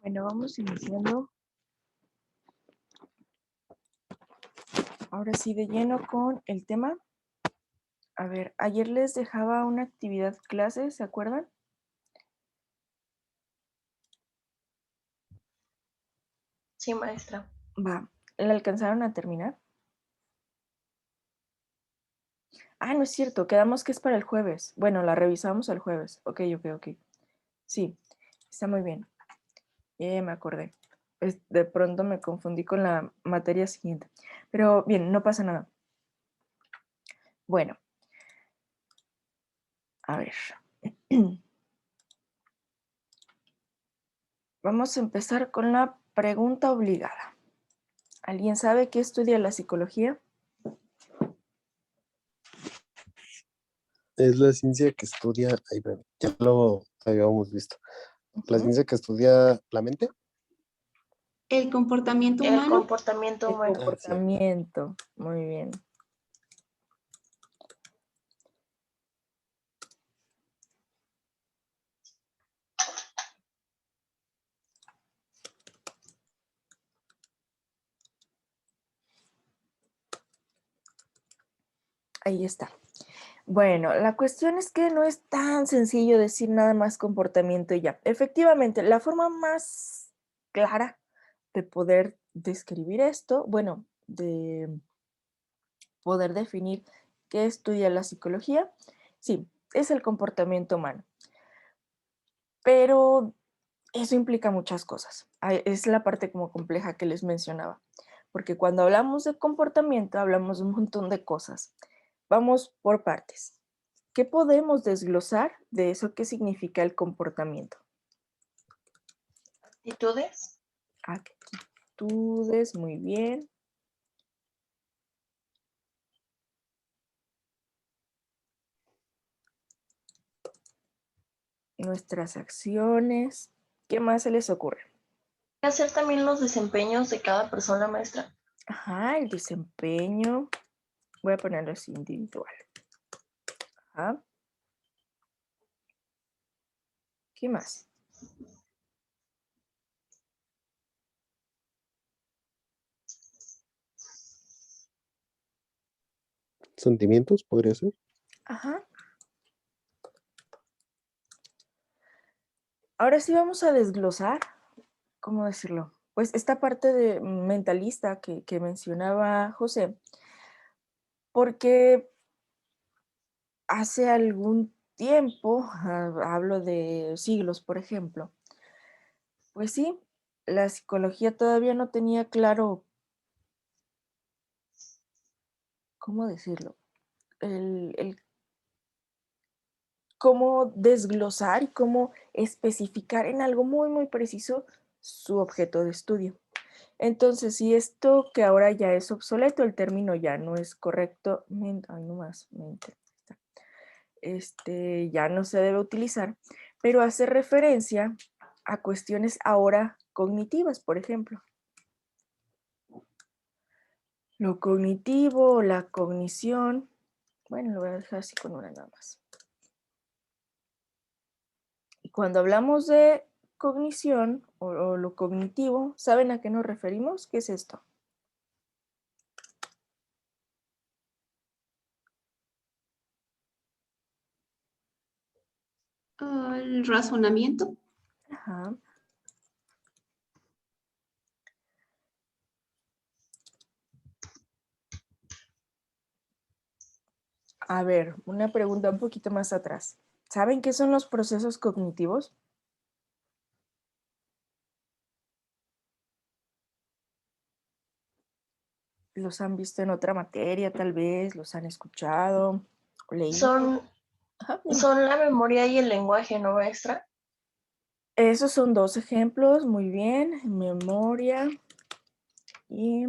Bueno, vamos iniciando. Ahora sí, de lleno con el tema. A ver, ayer les dejaba una actividad clase, ¿se acuerdan? Sí, maestra. Va, ¿la alcanzaron a terminar? Ah, no es cierto, quedamos que es para el jueves. Bueno, la revisamos el jueves. Ok. Sí, está muy bien. Me acordé. De pronto me confundí con la materia siguiente. Pero bien, no pasa nada. Bueno, a ver. Vamos a empezar con la pregunta obligada. ¿Alguien sabe qué estudia la psicología? Es la ciencia que estudia, ahí ven, ya lo habíamos visto. La Ujú. ciencia que estudia la mente. El comportamiento El humano. comportamiento El humano. Sí. comportamiento. Muy bien. Ahí está. Bueno, la cuestión es que no es tan sencillo decir nada más comportamiento y ya. Efectivamente, la forma más clara de poder describir esto, bueno, de poder definir qué estudia la psicología, sí, es el comportamiento humano. Pero eso implica muchas cosas. Es la parte como compleja que les mencionaba. Porque cuando hablamos de comportamiento, hablamos de un montón de cosas. Vamos por partes. ¿Qué podemos desglosar de eso que significa el comportamiento? Actitudes. Actitudes, muy bien. Nuestras acciones. ¿Qué más se les ocurre? Hacer también los desempeños de cada persona, maestra. Ajá, el desempeño. Voy a ponerlo así, individual. Ajá. ¿Qué más? Sentimientos, podría ser. Ajá. Ahora sí vamos a desglosar, ¿cómo decirlo? Pues esta parte de mentalista que mencionaba José, porque hace algún tiempo, hablo de siglos, por ejemplo, pues sí, la psicología todavía no tenía claro, ¿cómo decirlo? El cómo desglosar y cómo especificar en algo muy, muy preciso su objeto de estudio. Entonces, si esto que ahora ya es obsoleto, el término ya no es correcto, ay, no más, ya no se debe utilizar, pero hace referencia a cuestiones ahora cognitivas, por ejemplo. Lo cognitivo, la cognición, bueno, lo voy a dejar así con una nada más. Y cuando hablamos de cognición o lo cognitivo, ¿saben a qué nos referimos? ¿Qué es esto? El razonamiento. Ajá. A ver, una pregunta un poquito más atrás. ¿Saben qué son los procesos cognitivos? ¿Los han visto en otra materia, tal vez? ¿Los han escuchado o leído? Son, Ajá, dime. son la memoria y el lenguaje, ¿no, maestra? Esos son dos ejemplos, muy bien. Memoria y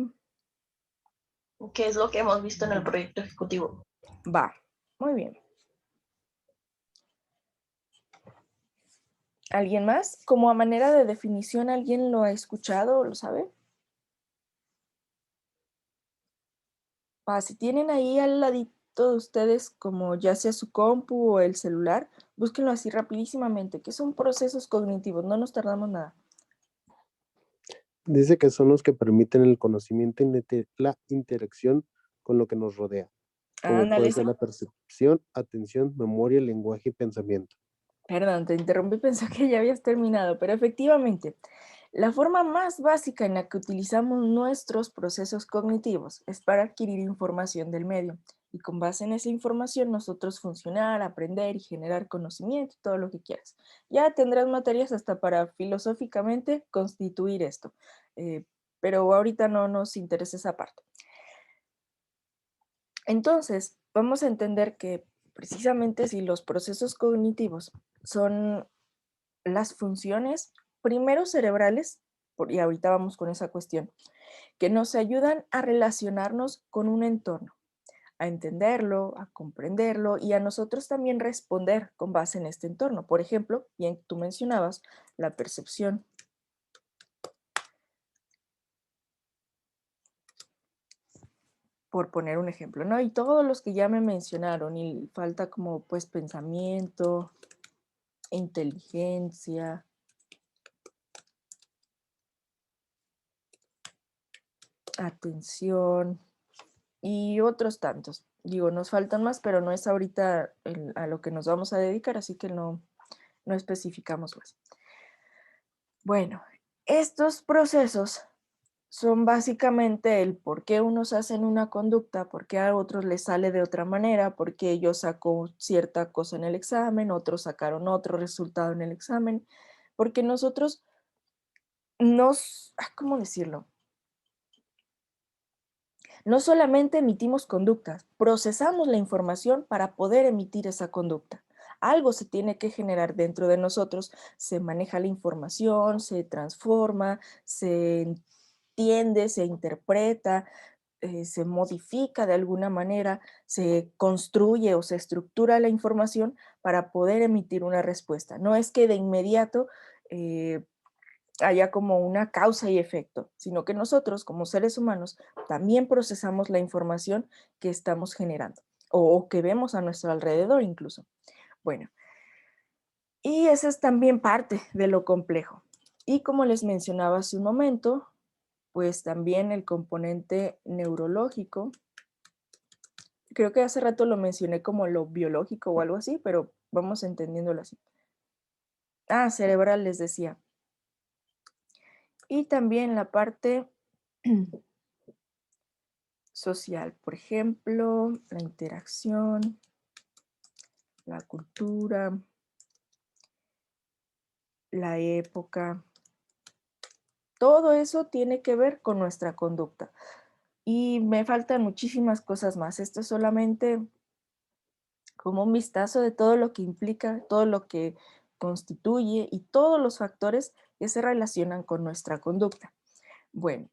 Que es lo que hemos visto en el proyecto ejecutivo. va. Muy bien. ¿Alguien más? Como a manera de definición, ¿alguien lo ha escuchado o lo sabe? Si tienen ahí al ladito de ustedes, como ya sea su compu o el celular, búsquenlo así rapidísimamente, que son procesos cognitivos, no nos tardamos nada. Dice que son los que permiten el conocimiento y la interacción con lo que nos rodea, como Ándale, puede ser la percepción, atención, memoria, lenguaje y pensamiento. perdón, te interrumpí, pensé que ya habías terminado, pero efectivamente, la forma más básica en la que utilizamos nuestros procesos cognitivos es para adquirir información del medio y con base en esa información nosotros funcionar, aprender y generar conocimiento, todo lo que quieras. Ya tendrás materias hasta para filosóficamente constituir esto, pero ahorita no nos interesa esa parte. Entonces, vamos a entender que precisamente si los procesos cognitivos son las funciones, primero cerebrales, y ahorita vamos con esa cuestión, que nos ayudan a relacionarnos con un entorno, a entenderlo, a comprenderlo y a nosotros también responder con base en este entorno. Por ejemplo, bien tú mencionabas la percepción. Por poner un ejemplo, ¿no? Y todos los que ya me mencionaron, y falta como pues pensamiento, inteligencia, atención y otros tantos. Digo, nos faltan más, pero no es ahorita a lo que nos vamos a dedicar, así que no especificamos más. Bueno, estos procesos son básicamente el por qué unos hacen una conducta, por qué a otros les sale de otra manera, por qué yo saco cierta cosa en el examen, otros sacaron otro resultado en el examen, porque nosotros ¿cómo decirlo? No solamente emitimos conductas, procesamos la información para poder emitir esa conducta. Algo se tiene que generar dentro de nosotros, se maneja la información, se transforma, se entiende, se interpreta, se modifica de alguna manera, se construye o se estructura la información para poder emitir una respuesta. No es que de inmediato haya como una causa y efecto, sino que nosotros como seres humanos también procesamos la información que estamos generando o que vemos a nuestro alrededor incluso. Bueno, y esa es también parte de lo complejo. Y como les mencionaba hace un momento, pues también el componente neurológico, creo que hace rato lo mencioné como lo biológico o algo así, pero vamos entendiéndolo así. Cerebral les decía. Y también la parte social, por ejemplo, la interacción, la cultura, la época, todo eso tiene que ver con nuestra conducta. Y me faltan muchísimas cosas más. Esto es solamente como un vistazo de todo lo que implica, todo lo que constituye y todos los factores que se relacionan con nuestra conducta. Bueno,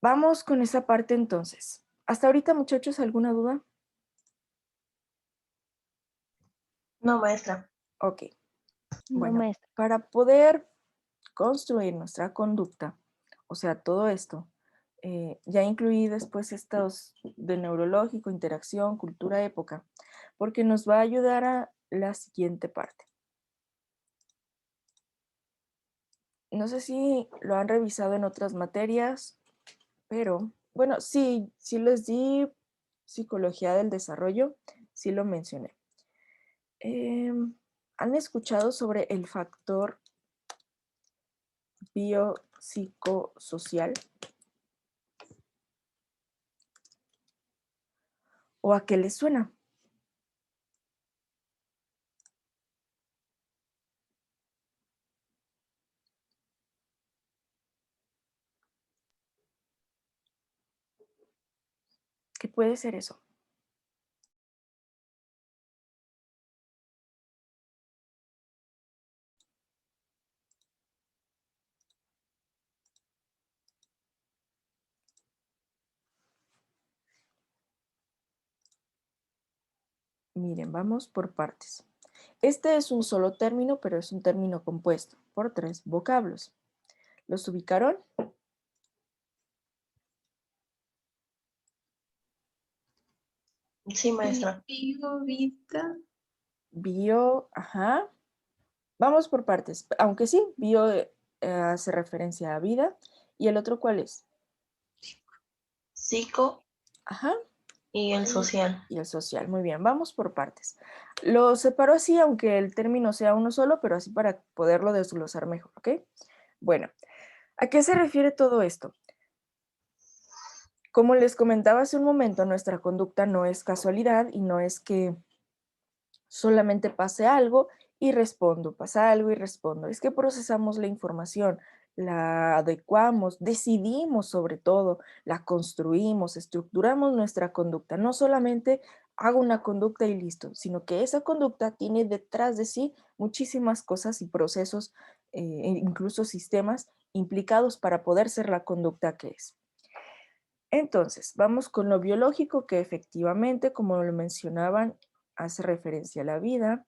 vamos con esa parte entonces. Hasta ahorita, muchachos, ¿alguna duda? No, maestra. Ok. No, Bueno, maestra. para poder construir nuestra conducta, o sea, todo esto, ya incluí después estos de neurológico, interacción, cultura, época, porque nos va a ayudar a la siguiente parte. No sé si lo han revisado en otras materias, pero bueno, sí les di psicología del desarrollo, sí lo mencioné. ¿Han escuchado sobre el factor biopsicosocial? ¿O a qué les suena? ¿Qué puede ser eso? Miren, vamos por partes. Este es un solo término, pero es un término compuesto por 3 vocablos. ¿Los ubicaron? Sí, maestra. Vida. Bio, ajá. Vamos por partes, aunque sí, bio hace referencia a vida. ¿Y el otro cuál es? Psico Ajá. y el social. Y el social. Muy bien, vamos por partes. Lo separo así, aunque el término sea uno solo, pero así para poderlo desglosar mejor, ¿ok? Bueno, ¿a qué se refiere todo esto? Como les comentaba hace un momento, nuestra conducta no es casualidad y no es que solamente pase algo y respondo, pasa algo y respondo. Es que procesamos la información, la adecuamos, decidimos sobre todo, la construimos, estructuramos nuestra conducta. No solamente hago una conducta y listo, sino que esa conducta tiene detrás de sí muchísimas cosas y procesos, incluso sistemas implicados para poder ser la conducta que es. Entonces, vamos con lo biológico, que efectivamente, como lo mencionaban, hace referencia a la vida.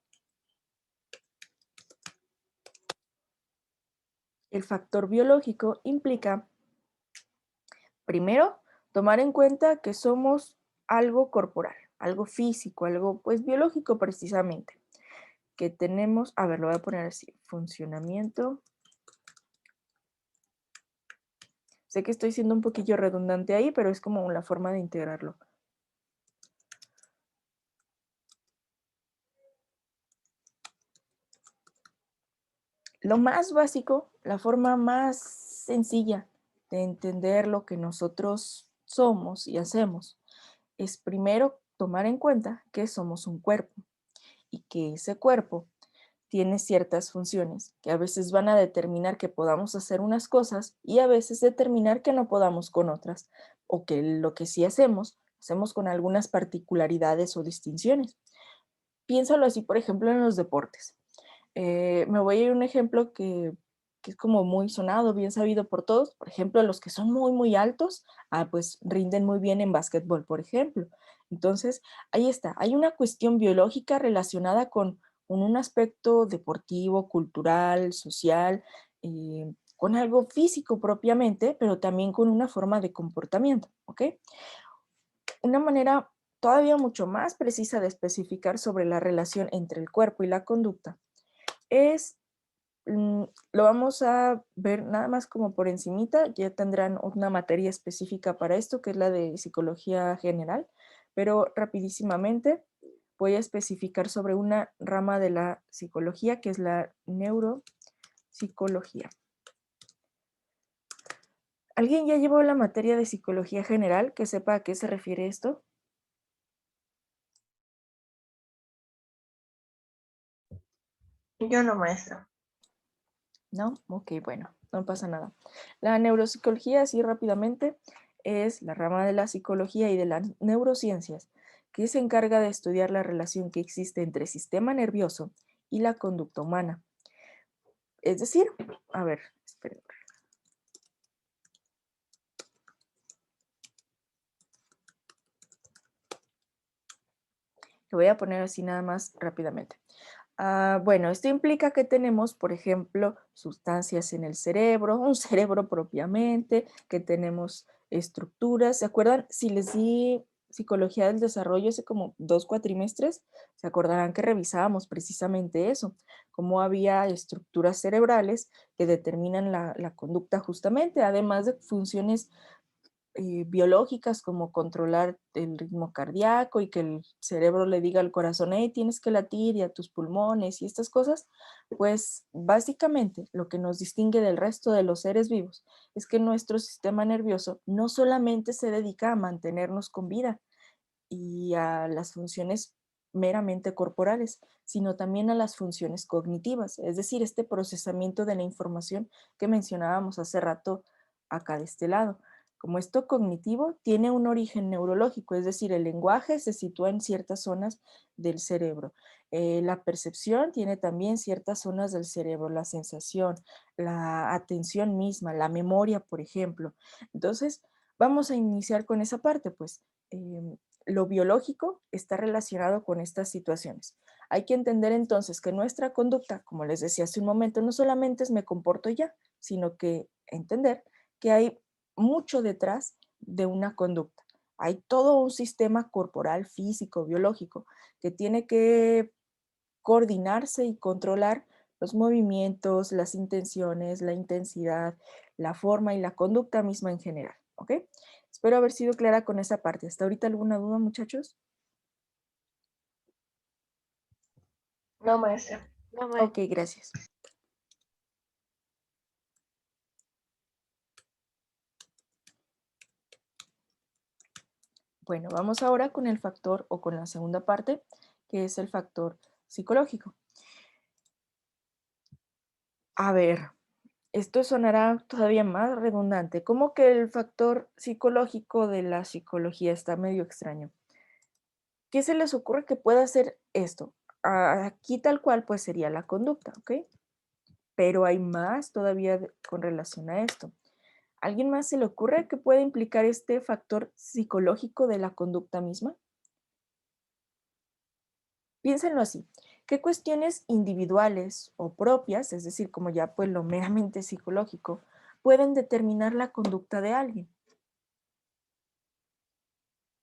El factor biológico implica, primero, tomar en cuenta que somos algo corporal, algo físico, algo pues biológico precisamente, que tenemos, a ver, lo voy a poner así, funcionamiento. Sé que estoy siendo un poquillo redundante ahí, pero es como la forma de integrarlo. Lo más básico, la forma más sencilla de entender lo que nosotros somos y hacemos, es primero tomar en cuenta que somos un cuerpo y que ese cuerpo tiene ciertas funciones que a veces van a determinar que podamos hacer unas cosas y a veces determinar que no podamos con otras, o que lo que sí hacemos con algunas particularidades o distinciones. Piénsalo así, por ejemplo, en los deportes. Me voy a ir a un ejemplo que es como muy sonado, bien sabido por todos. Por ejemplo, los que son muy, muy altos, pues rinden muy bien en básquetbol, por ejemplo. Entonces, ahí está. Hay una cuestión biológica relacionada con un aspecto deportivo, cultural, social, con algo físico propiamente, pero también con una forma de comportamiento, ¿ok? Una manera todavía mucho más precisa de especificar sobre la relación entre el cuerpo y la conducta es, lo vamos a ver nada más como por encimita, ya tendrán una materia específica para esto, que es la de psicología general, pero rapidísimamente voy a especificar sobre una rama de la psicología, que es la neuropsicología. ¿Alguien ya llevó la materia de psicología general que sepa a qué se refiere esto? Yo no, maestra. ¿No? Ok, bueno, no pasa nada. La neuropsicología, así rápidamente, es la rama de la psicología y de las neurociencias que se encarga de estudiar la relación que existe entre el sistema nervioso y la conducta humana. Es decir, a ver, esperen. Lo voy a poner así nada más rápidamente. Bueno, esto implica que tenemos, por ejemplo, sustancias en el cerebro, un cerebro propiamente, que tenemos estructuras. ¿Se acuerdan? Si les di psicología del desarrollo hace como 2 cuatrimestres, se acordarán que revisábamos precisamente eso, cómo había estructuras cerebrales que determinan la conducta justamente, además de funciones biológicas como controlar el ritmo cardíaco y que el cerebro le diga al corazón, hey, tienes que latir y a tus pulmones y estas cosas, pues básicamente lo que nos distingue del resto de los seres vivos es que nuestro sistema nervioso no solamente se dedica a mantenernos con vida y a las funciones meramente corporales, sino también a las funciones cognitivas, es decir, este procesamiento de la información que mencionábamos hace rato acá de este lado. Como esto cognitivo tiene un origen neurológico, es decir, el lenguaje se sitúa en ciertas zonas del cerebro. La percepción tiene también ciertas zonas del cerebro, la sensación, la atención misma, la memoria, por ejemplo. Entonces, vamos a iniciar con esa parte, pues. Lo biológico está relacionado con estas situaciones. Hay que entender entonces que nuestra conducta, como les decía hace un momento, no solamente es me comporto ya, sino que entender que hay mucho detrás de una conducta. Hay todo un sistema corporal, físico, biológico, que tiene que coordinarse y controlar los movimientos, las intenciones, la intensidad, la forma y la conducta misma en general, ¿ok? Espero haber sido clara con esa parte. ¿Hasta ahorita alguna duda, muchachos? No, maestra. Ok, gracias. Bueno, vamos ahora con el factor o con la segunda parte, que es el factor psicológico. A ver, esto sonará todavía más redundante. ¿Cómo que el factor psicológico de la psicología está medio extraño? ¿Qué se les ocurre que pueda hacer esto? Aquí tal cual pues sería la conducta, ¿ok? Pero hay más todavía con relación a esto. ¿Alguien más se le ocurre que puede implicar este factor psicológico de la conducta misma? Piénsenlo así. ¿Qué cuestiones individuales o propias, es decir, como ya pues lo meramente psicológico, pueden determinar la conducta de alguien?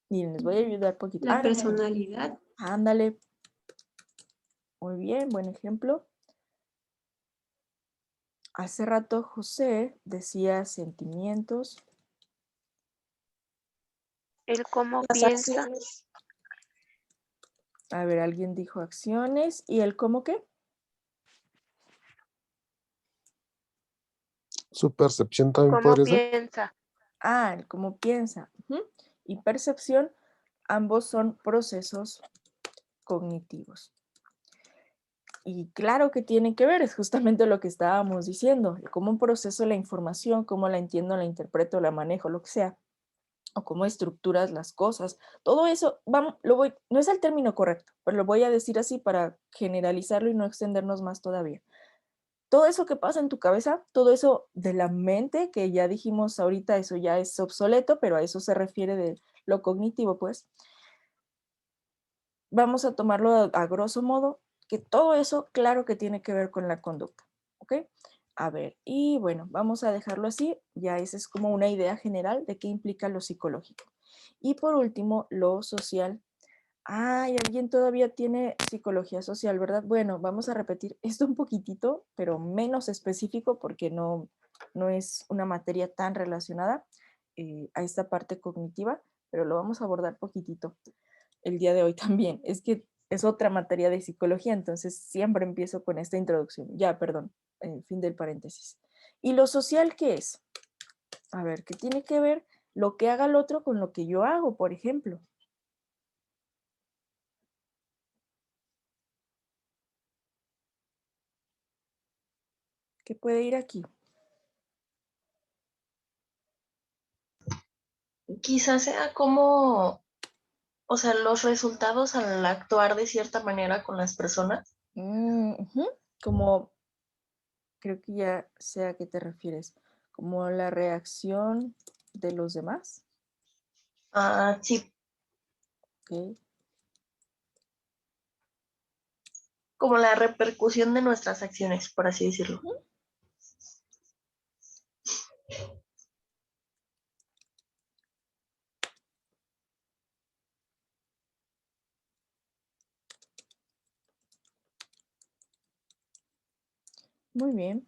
Miren, les voy a ayudar poquito. La personalidad, Ándale. Muy bien, buen ejemplo. Hace rato José decía sentimientos. El cómo Las piensa, acciones. A ver, alguien dijo acciones. ¿Y el cómo qué? Su percepción también cómo podría ser. piensa. Ah, el cómo piensa. Ujú. Y percepción, ambos son procesos cognitivos. Y claro que tienen que ver, es justamente lo que estábamos diciendo, cómo proceso la información, cómo la entiendo, la interpreto, la manejo, lo que sea, o cómo estructuras las cosas. Todo eso, vamos, no es el término correcto, pero lo voy a decir así para generalizarlo y no extendernos más todavía. Todo eso que pasa en tu cabeza, todo eso de la mente, que ya dijimos ahorita, eso ya es obsoleto, pero a eso se refiere de lo cognitivo, pues. Vamos a tomarlo a grosso modo, que todo eso, claro que tiene que ver con la conducta, ¿ok? A ver, y bueno, vamos a dejarlo así, ya esa es como una idea general de qué implica lo psicológico. Y por último, lo social. Ay, alguien todavía tiene psicología social, ¿verdad? Bueno, vamos a repetir esto un poquitito, pero menos específico porque no es una materia tan relacionada a esta parte cognitiva, pero lo vamos a abordar poquitito el día de hoy también. Es que es otra materia de psicología, entonces siempre empiezo con esta introducción. Ya, perdón, fin del paréntesis. ¿Y lo social qué es? A ver, ¿qué tiene que ver lo que haga el otro con lo que yo hago, por ejemplo? ¿Qué puede ir aquí? Quizás sea como, o sea, los resultados al actuar de cierta manera con las personas. Ujú. Como, creo que ya sé a qué te refieres, como la reacción de los demás. Ah, sí, Ok. como la repercusión de nuestras acciones, por así decirlo. Ujú. Muy bien.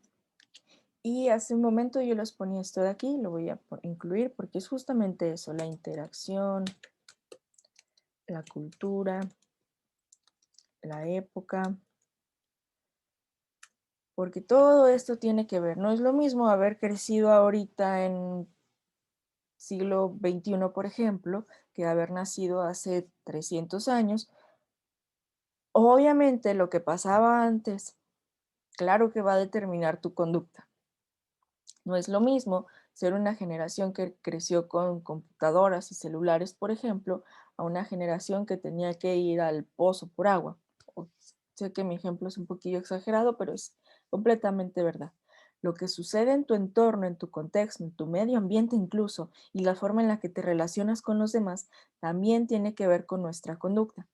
Y hace un momento yo les ponía esto de aquí, lo voy a incluir porque es justamente eso, la interacción, la cultura, la época, porque todo esto tiene que ver. No es lo mismo haber crecido ahorita en siglo XXI, por ejemplo, que haber nacido hace 300 años. Obviamente lo que pasaba antes, claro que va a determinar tu conducta. No es lo mismo ser una generación que creció con computadoras y celulares, por ejemplo, a una generación que tenía que ir al pozo por agua. Sé que mi ejemplo es un poquillo exagerado, pero es completamente verdad. Lo que sucede en tu entorno, en tu contexto, en tu medio ambiente incluso, y la forma en la que te relacionas con los demás, también tiene que ver con nuestra conducta.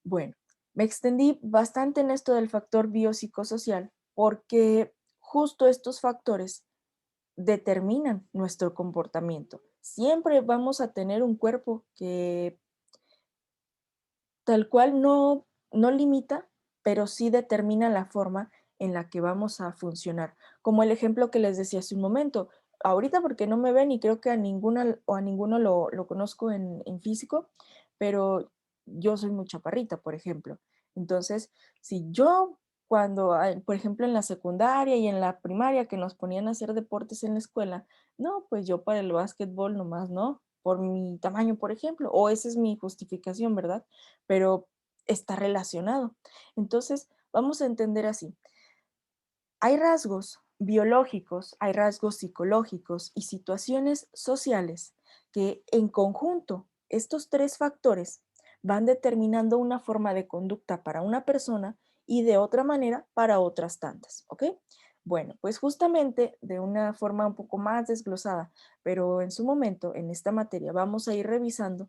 Bueno, me extendí bastante en esto del factor biopsicosocial porque justo estos factores determinan nuestro comportamiento. Siempre vamos a tener un cuerpo que tal cual no limita, pero sí determina la forma en la que vamos a funcionar. Como el ejemplo que les decía hace un momento. Ahorita porque no me ven y creo que a ninguna o a ninguno lo conozco en físico, pero yo soy muy chaparrita, por ejemplo. Entonces, si yo cuando, por ejemplo, en la secundaria y en la primaria que nos ponían a hacer deportes en la escuela, no, pues yo para el básquetbol nomás no, por mi tamaño, por ejemplo, o esa es mi justificación, ¿verdad? Pero está relacionado. Entonces, vamos a entender así. Hay rasgos biológicos, hay rasgos psicológicos y situaciones sociales que en conjunto, estos tres factores van determinando una forma de conducta para una persona y de otra manera para otras tantas, ¿ok? Bueno, pues justamente de una forma un poco más desglosada, pero en su momento, en esta materia, vamos a ir revisando.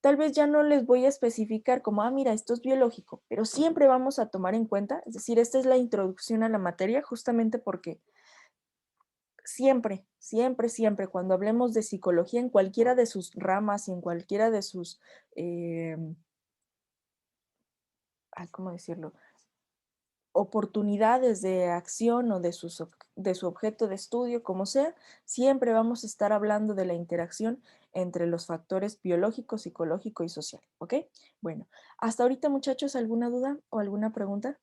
Tal vez ya no les voy a especificar como, mira, esto es biológico, pero siempre vamos a tomar en cuenta, es decir, esta es la introducción a la materia, justamente porque siempre, siempre, siempre, cuando hablemos de psicología en cualquiera de sus ramas y en cualquiera de sus, ¿cómo decirlo? Oportunidades de acción o de su objeto de estudio, como sea, siempre vamos a estar hablando de la interacción entre los factores biológico, psicológico y social, ¿ok? Bueno, hasta ahorita, muchachos, ¿alguna duda o alguna pregunta?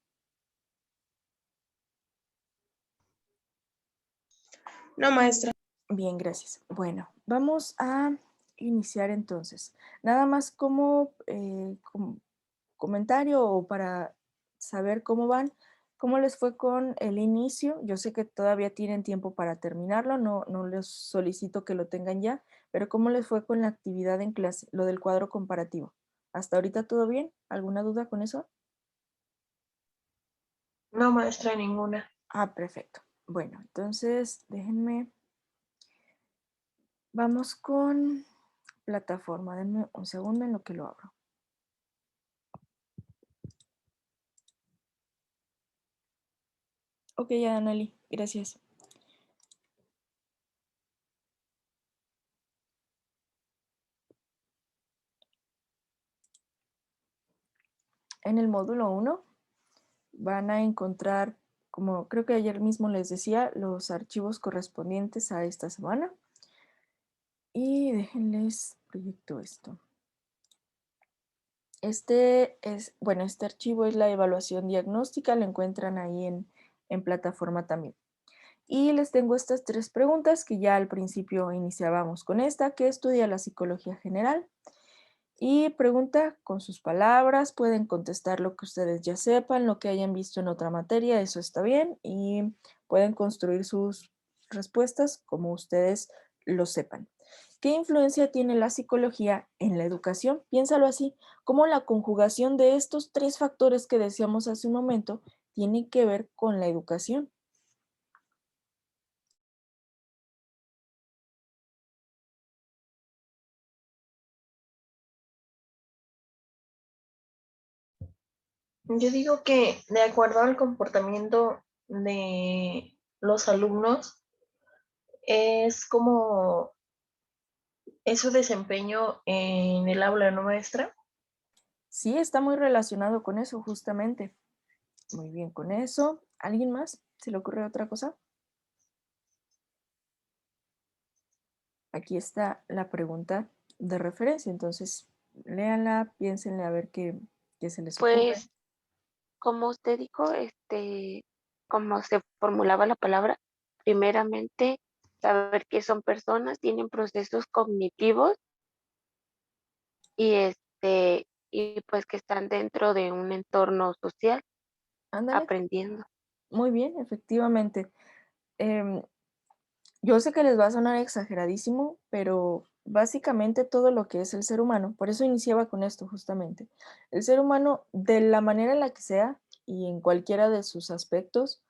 No, maestra. Bien, gracias. Bueno, vamos a iniciar entonces. Nada más como, comentario o para saber cómo van, cómo les fue con el inicio. Yo sé que todavía tienen tiempo para terminarlo, no les solicito que lo tengan ya, pero cómo les fue con la actividad en clase, lo del cuadro comparativo. ¿Hasta ahorita todo bien? ¿Alguna duda con eso? No, maestra, ninguna. Perfecto. Bueno, entonces déjenme. Vamos con plataforma. Denme un segundo en lo que lo abro. Ok, ya, Anneli, gracias. En el módulo 1 van a encontrar, como creo que ayer mismo les decía, los archivos correspondientes a esta semana. Y déjenles proyecto esto. Este archivo es la evaluación diagnóstica, lo encuentran ahí en plataforma también. Y les tengo estas tres preguntas que ya al principio iniciábamos con esta, ¿qué estudia la psicología general? Y pregunta con sus palabras, pueden contestar lo que ustedes ya sepan, lo que hayan visto en otra materia, eso está bien, y pueden construir sus respuestas como ustedes lo sepan. ¿Qué influencia tiene la psicología en la educación? Piénsalo así, como la conjugación de estos tres factores que decíamos hace un momento tiene que ver con la educación. Yo digo que de acuerdo al comportamiento de los alumnos, es como es su desempeño en el aula, ¿no, maestra? Sí, está muy relacionado con eso, justamente. Muy bien, con eso. ¿Alguien más? ¿Se le ocurre otra cosa? Aquí está la pregunta de referencia, entonces léanla, piénsenle a ver qué se les ocurre. Pues, como usted dijo, como se formulaba la palabra, primeramente, saber que son personas, tienen procesos cognitivos y y pues que están dentro de un entorno social Ándale, aprendiendo. muy bien, efectivamente. Em, yo sé que les va a sonar exageradísimo, pero básicamente todo lo que es el ser humano, por eso iniciaba con esto justamente. El ser humano, de la manera en la que sea y en cualquiera de sus aspectos,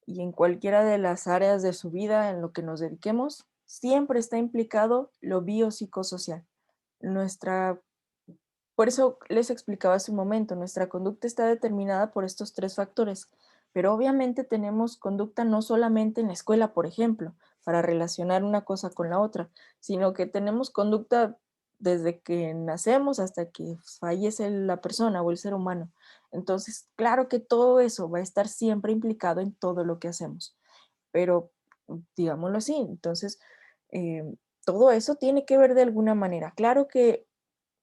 y en cualquiera de las áreas de su vida en lo que nos dediquemos, siempre está implicado lo biopsicosocial. Nuestra, por eso les explicaba hace un momento, nuestra conducta está determinada por estos tres factores, pero obviamente tenemos conducta no solamente en la escuela, por ejemplo, para relacionar una cosa con la otra, sino que tenemos conducta desde que nacemos hasta que fallece la persona o el ser humano. Entonces, claro que todo eso va a estar siempre implicado en todo lo que hacemos, pero digámoslo así, entonces, eh, todo eso tiene que ver de alguna manera. Claro que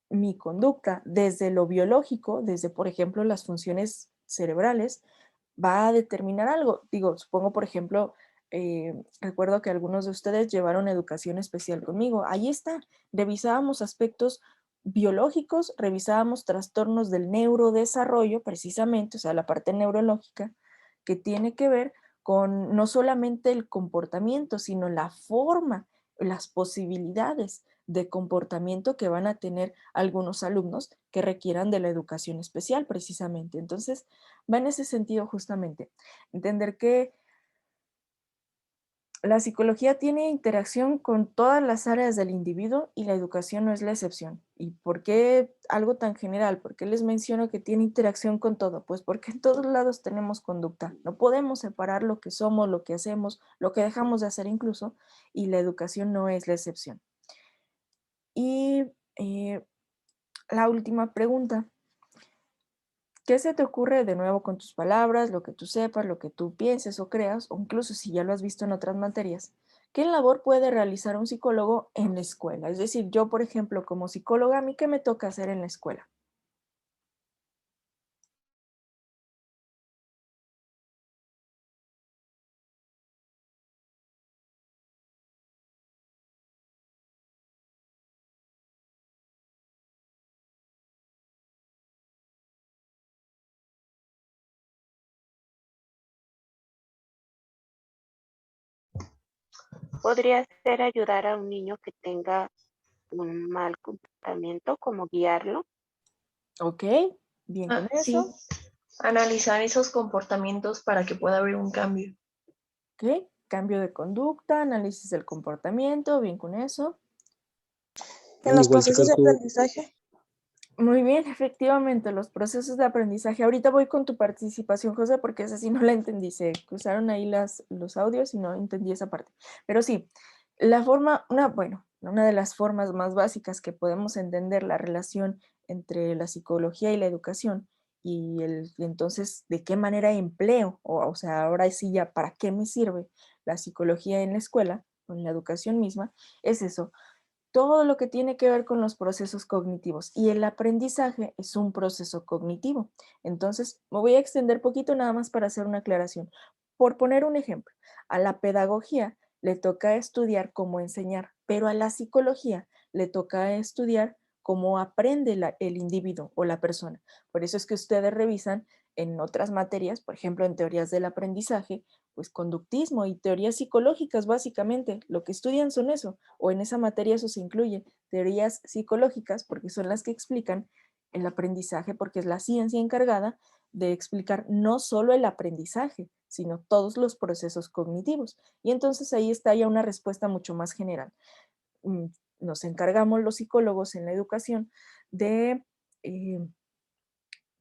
mi conducta desde lo biológico, desde, por ejemplo, las funciones cerebrales, va a determinar algo. Digo, supongo, por ejemplo, recuerdo que algunos de ustedes llevaron educación especial conmigo. Ahí está, revisábamos aspectos biológicos, revisábamos trastornos del neurodesarrollo, precisamente, o sea, la parte neurológica, que tiene que ver con no solamente el comportamiento, sino la forma, las posibilidades de comportamiento que van a tener algunos alumnos que requieran de la educación especial, precisamente. Entonces, va en ese sentido justamente. Entender que la psicología tiene interacción con todas las áreas del individuo y la educación no es la excepción. ¿Y por qué algo tan general? ¿Por qué les menciono que tiene interacción con todo? Pues porque en todos lados tenemos conducta. No podemos separar lo que somos, lo que hacemos, lo que dejamos de hacer incluso, y la educación no es la excepción. Y la última pregunta. ¿Qué se te ocurre de nuevo con tus palabras, lo que tú sepas, lo que tú pienses o creas, o incluso si ya lo has visto en otras materias? ¿Qué labor puede realizar un psicólogo en la escuela? Es decir, yo, por ejemplo, como psicóloga, ¿a mí qué me toca hacer en la escuela? Podría ser ayudar a un niño que tenga un mal comportamiento, como guiarlo. Ok, bien con Sí, eso. analizar esos comportamientos para que pueda haber un cambio. Ok, cambio de conducta, análisis del comportamiento, bien con eso. En los Igual procesos checar de su, aprendizaje. Muy bien, efectivamente, los procesos de aprendizaje. Ahorita voy con tu participación, José, porque esa sí no la entendí. Se cruzaron ahí los audios y no entendí esa parte. Pero sí, la forma, una de las formas más básicas que podemos entender la relación entre la psicología y la educación y entonces de qué manera empleo, o sea, ahora sí ya para qué me sirve la psicología en la escuela o en la educación misma, es eso, todo lo que tiene que ver con los procesos cognitivos y el aprendizaje es un proceso cognitivo. Entonces, me voy a extender poquito nada más para hacer una aclaración. Por poner un ejemplo, a la pedagogía le toca estudiar cómo enseñar, pero a la psicología le toca estudiar cómo aprende el individuo o la persona. Por eso es que ustedes revisan en otras materias, por ejemplo, en teorías del aprendizaje, pues conductismo y teorías psicológicas básicamente. Lo que estudian son eso, o en esa materia eso se incluye, teorías psicológicas, porque son las que explican el aprendizaje, porque es la ciencia encargada de explicar no solo el aprendizaje, sino todos los procesos cognitivos. Y entonces ahí está ya una respuesta mucho más general. Nos encargamos los psicólogos en la educación de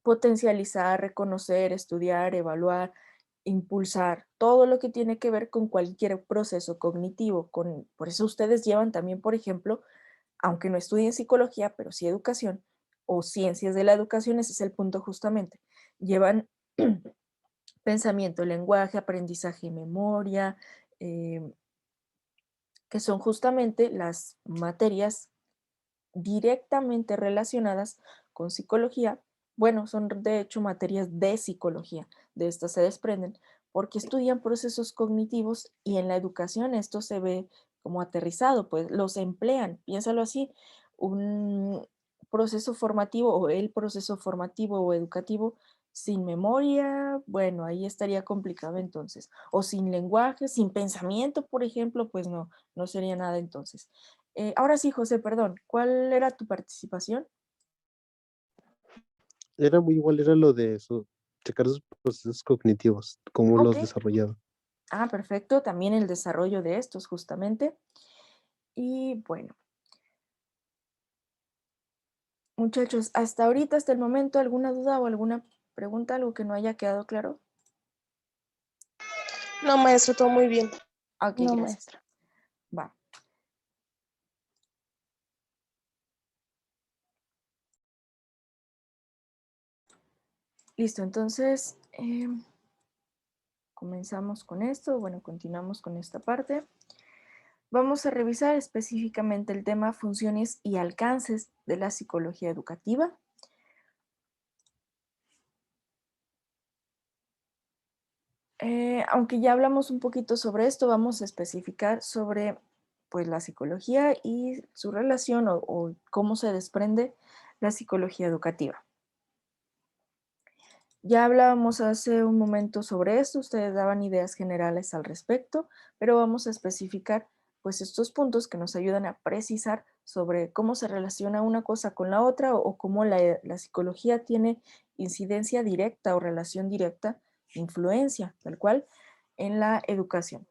potencializar, reconocer, estudiar, evaluar, impulsar, todo lo que tiene que ver con cualquier proceso cognitivo. Por eso ustedes llevan también, por ejemplo, aunque no estudien psicología, pero sí educación o ciencias de la educación, ese es el punto justamente. Llevan pensamiento, lenguaje, aprendizaje y memoria, eh, que son justamente las materias directamente relacionadas con psicología. Bueno, son de hecho materias de psicología, de estas se desprenden, porque estudian procesos cognitivos y en la educación esto se ve como aterrizado, pues los emplean, piénsalo así, un proceso formativo o el proceso formativo o educativo sin memoria, bueno, ahí estaría complicado entonces, o sin lenguaje, sin pensamiento, por ejemplo, pues no, no sería nada entonces. Ahora sí, José, perdón, ¿cuál era tu participación? era muy igual, era lo de checar sus procesos cognitivos, cómo Ok. los desarrollaba. Ah, perfecto, también el desarrollo de estos justamente. Y bueno, muchachos, hasta ahorita, hasta el momento, ¿alguna duda o alguna pregunta, algo que no haya quedado claro? No, maestro, todo muy bien. Ok, No, gracias. maestra. Va. Listo, entonces comenzamos con esto. Bueno, continuamos con esta parte. Vamos a revisar específicamente el tema funciones y alcances de la psicología educativa. Aunque ya hablamos un poquito sobre esto, vamos a especificar sobre pues, la psicología y su relación o cómo se desprende la psicología educativa. Ya hablábamos hace un momento sobre esto, ustedes daban ideas generales al respecto, pero vamos a especificar pues estos puntos que nos ayudan a precisar sobre cómo se relaciona una cosa con la otra o cómo la psicología tiene incidencia directa o relación directa, influencia, tal cual, en la educación.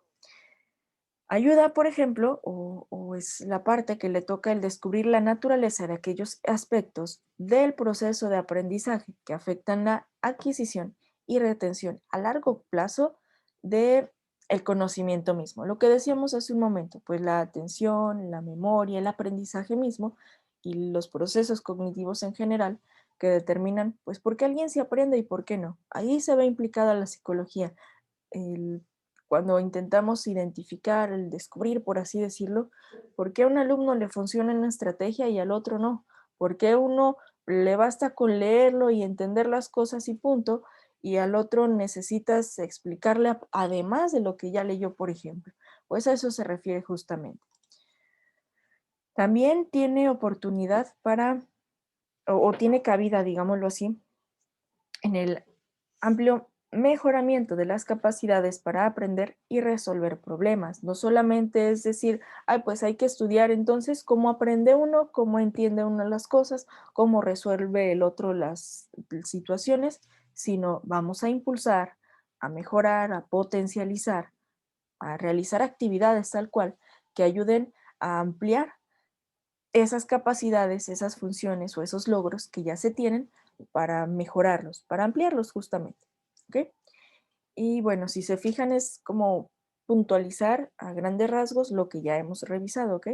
Ayuda, por ejemplo, o es la parte que le toca el descubrir la naturaleza de aquellos aspectos del proceso de aprendizaje que afectan la adquisición y retención a largo plazo de el conocimiento mismo. Lo que decíamos hace un momento, pues la atención, la memoria, el aprendizaje mismo y los procesos cognitivos en general que determinan, pues, por qué alguien se aprende y por qué no. Ahí se ve implicada la psicología, cuando intentamos identificar, el descubrir, por así decirlo, por qué a un alumno le funciona una estrategia y al otro no, por qué a uno le basta con leerlo y entender las cosas y punto, y al otro necesitas explicarle además de lo que ya leyó, por ejemplo. Pues a eso se refiere justamente. También tiene oportunidad para, o tiene cabida, digámoslo así, en el amplio mejoramiento de las capacidades para aprender y resolver problemas. No solamente es decir, ay, pues hay que estudiar entonces cómo aprende uno, cómo entiende uno las cosas, cómo resuelve el otro las situaciones, sino vamos a impulsar, a mejorar, a potencializar, a realizar actividades tal cual que ayuden a ampliar esas capacidades, esas funciones o esos logros que ya se tienen para mejorarlos, para ampliarlos justamente. ¿Ok? Y bueno, si se fijan es como puntualizar a grandes rasgos lo que ya hemos revisado, ¿ok?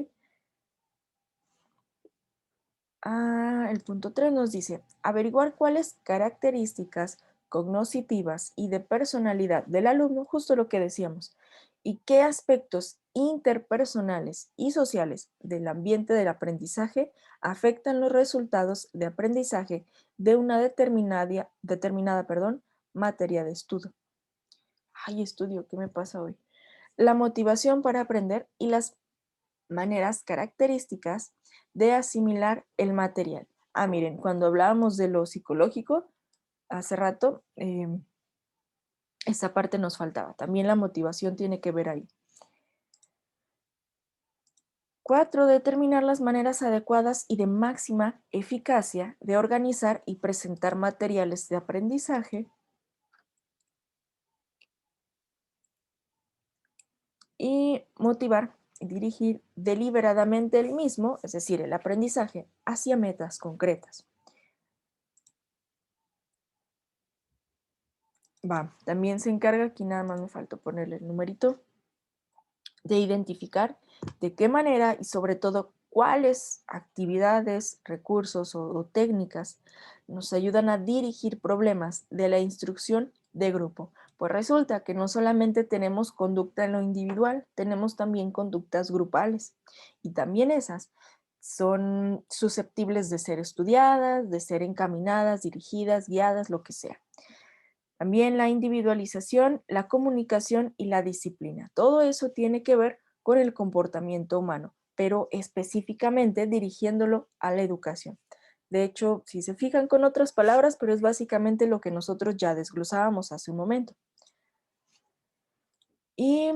El punto 3 nos dice, averiguar cuáles características cognitivas y de personalidad del alumno, justo lo que decíamos, y qué aspectos interpersonales y sociales del ambiente del aprendizaje afectan los resultados de aprendizaje de una determinada materia de estudio. Ay, estudio, ¿qué me pasa hoy? La motivación para aprender y las maneras características de asimilar el material. Miren, cuando hablábamos de lo psicológico, hace rato, esta parte nos faltaba. También la motivación tiene que ver ahí. 4. Determinar las maneras adecuadas y de máxima eficacia de organizar y presentar materiales de aprendizaje. Y motivar y dirigir deliberadamente el mismo, es decir, el aprendizaje, hacia metas concretas. También se encarga, aquí nada más me faltó ponerle el numerito, de identificar de qué manera y sobre todo cuáles actividades, recursos o técnicas nos ayudan a dirigir problemas de la instrucción de grupo. Pues resulta que no solamente tenemos conducta en lo individual, tenemos también conductas grupales y también esas son susceptibles de ser estudiadas, de ser encaminadas, dirigidas, guiadas, lo que sea. También la individualización, la comunicación y la disciplina. Todo eso tiene que ver con el comportamiento humano, pero específicamente dirigiéndolo a la educación. De hecho, si se fijan con otras palabras, pero es básicamente lo que nosotros ya desglosábamos hace un momento. Y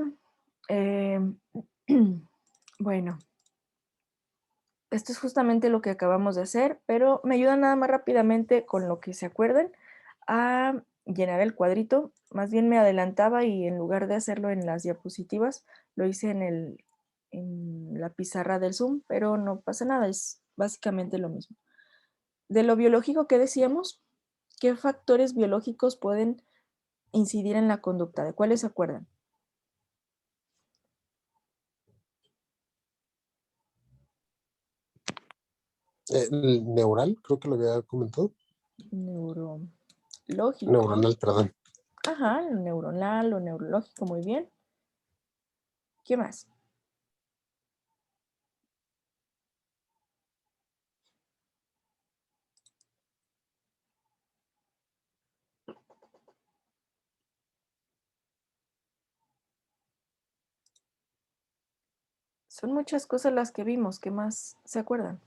bueno, esto es justamente lo que acabamos de hacer, pero me ayuda nada más rápidamente con lo que se acuerden a llenar el cuadrito. Más bien me adelantaba y en lugar de hacerlo en las diapositivas, lo hice en la pizarra del Zoom, pero no pasa nada, es básicamente lo mismo. De lo biológico que decíamos, ¿qué factores biológicos pueden incidir en la conducta? ¿De cuáles se acuerdan? El neural, creo que lo había comentado. Neuro. lógico. Neuronal, perdón. Ajá, lo neuronal, lo neurológico, muy bien. ¿Qué más? Son muchas cosas las que vimos. ¿Qué más se acuerdan?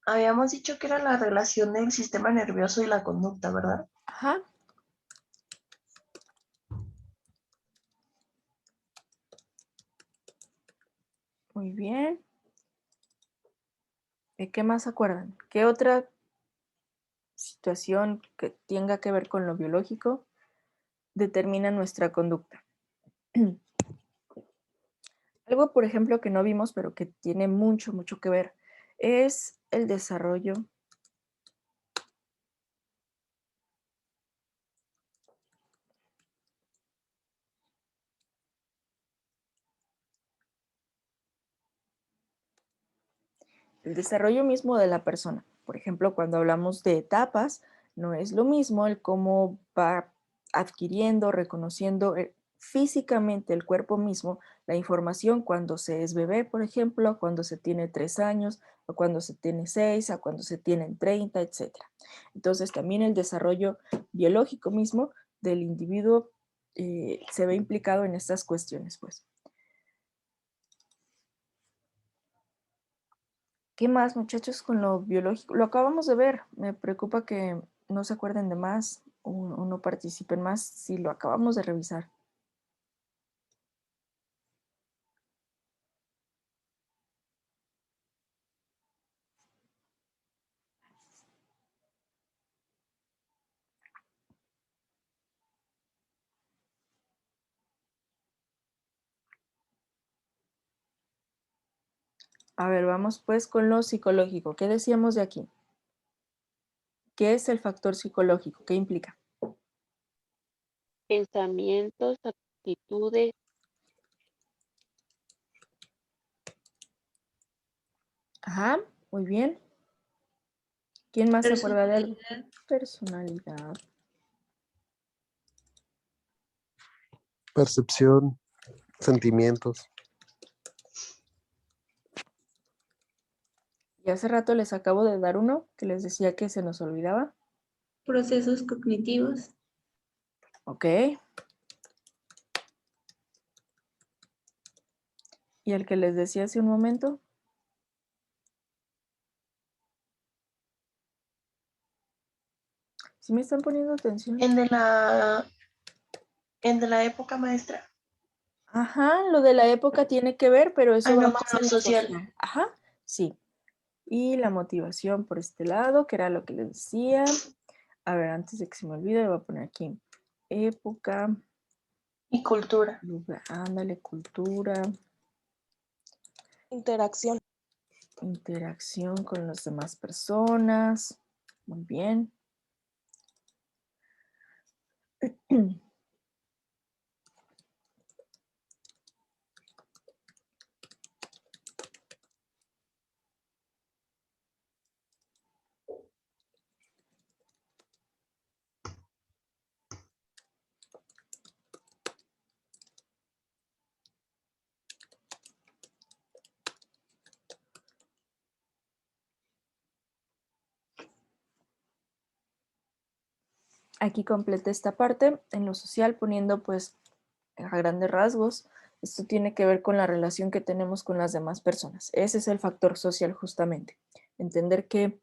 Habíamos dicho que era la relación del sistema nervioso y la conducta, ¿verdad? Ajá. Muy bien. ¿De qué más se acuerdan? ¿Qué otra situación que tenga que ver con lo biológico determina nuestra conducta? Algo, por ejemplo, que no vimos, pero que tiene mucho, mucho que ver, es el desarrollo mismo de la persona. Por ejemplo, cuando hablamos de etapas, no es lo mismo el cómo va adquiriendo, reconociendo físicamente el cuerpo mismo la información cuando se es bebé, por ejemplo, cuando se tiene 3 años, o cuando se tiene 6, a cuando se tienen 30, etc. Entonces, también el desarrollo biológico mismo del individuo se ve implicado en estas cuestiones, pues. ¿Qué más, muchachos, con lo biológico? Lo acabamos de ver. Me preocupa que no se acuerden de más o no participen más si lo acabamos de revisar. A ver, vamos pues con lo psicológico. ¿Qué decíamos de aquí? ¿Qué es el factor psicológico? ¿Qué implica? Pensamientos, actitudes, Ajá, muy bien. ¿Quién más se acuerda de algo? Personalidad. Personalidad. Percepción, sentimientos. Y hace rato les acabo de dar uno que les decía que se nos olvidaba. Procesos cognitivos. Ok. Y el que les decía hace un momento. ¿Sí me están poniendo atención? El de la época maestra. Ajá, lo de la época tiene que ver, pero eso va No, más con en lo lo social. social. Ajá, sí. Y la motivación por este lado, que era lo que les decía. A ver, antes de que se me olvide, voy a poner aquí época, Y cultura. lugar, ándale, cultura, Interacción. interacción con las demás personas. Muy bien. Aquí completé esta parte en lo social poniendo pues a grandes rasgos. Esto tiene que ver con la relación que tenemos con las demás personas. Ese es el factor social justamente. Entender que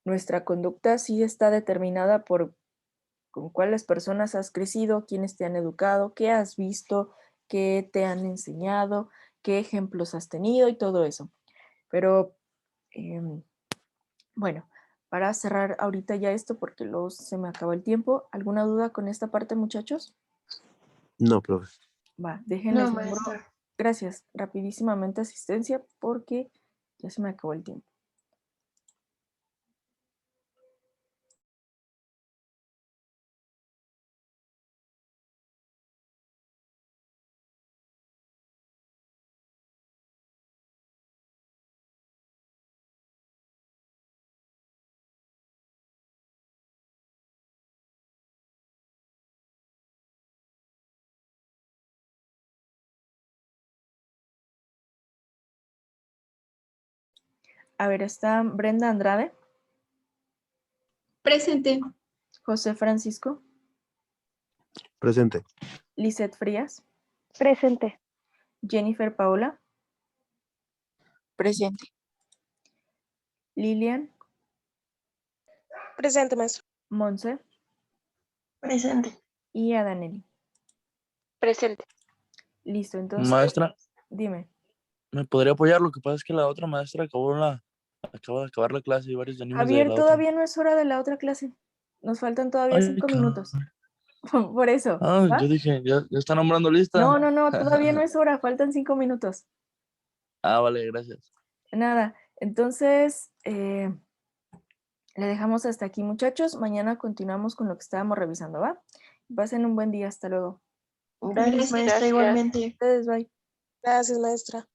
nuestra conducta sí está determinada por con cuáles personas has crecido, quiénes te han educado, qué has visto, qué te han enseñado, qué ejemplos has tenido y todo eso. Pero bueno, para cerrar ahorita ya esto porque luego se me acabó el tiempo. ¿Alguna duda con esta parte, muchachos? No, profe. Va, déjenles No, nombro. maestra. Gracias, rapidísimamente asistencia porque ya se me acabó el tiempo. A ver, está Brenda Andrade, Presente. José Francisco, Presente. Lisette Frías, Presente. Jennifer Paola, Presente. Lilian, Presente, maestro. Monse Presente. y Adaneli. Presente. Listo, entonces, Maestra, dime. ¿me podría apoyar? Lo que pasa es que la otra maestra acaba de acabar la clase y varios niños de Javier, la otra. todavía no es hora de la otra clase. Nos faltan todavía Ay, 5 minutos. Por eso. ¿va? yo dije, ya está nombrando lista. No, todavía no es hora, faltan 5 minutos. Vale, gracias. Nada, entonces le dejamos hasta aquí, muchachos. Mañana continuamos con lo que estábamos revisando, ¿va? Pasen un buen día, hasta luego. Gracias, maestra, Gracias. igualmente. Ustedes, bye. Gracias, maestra.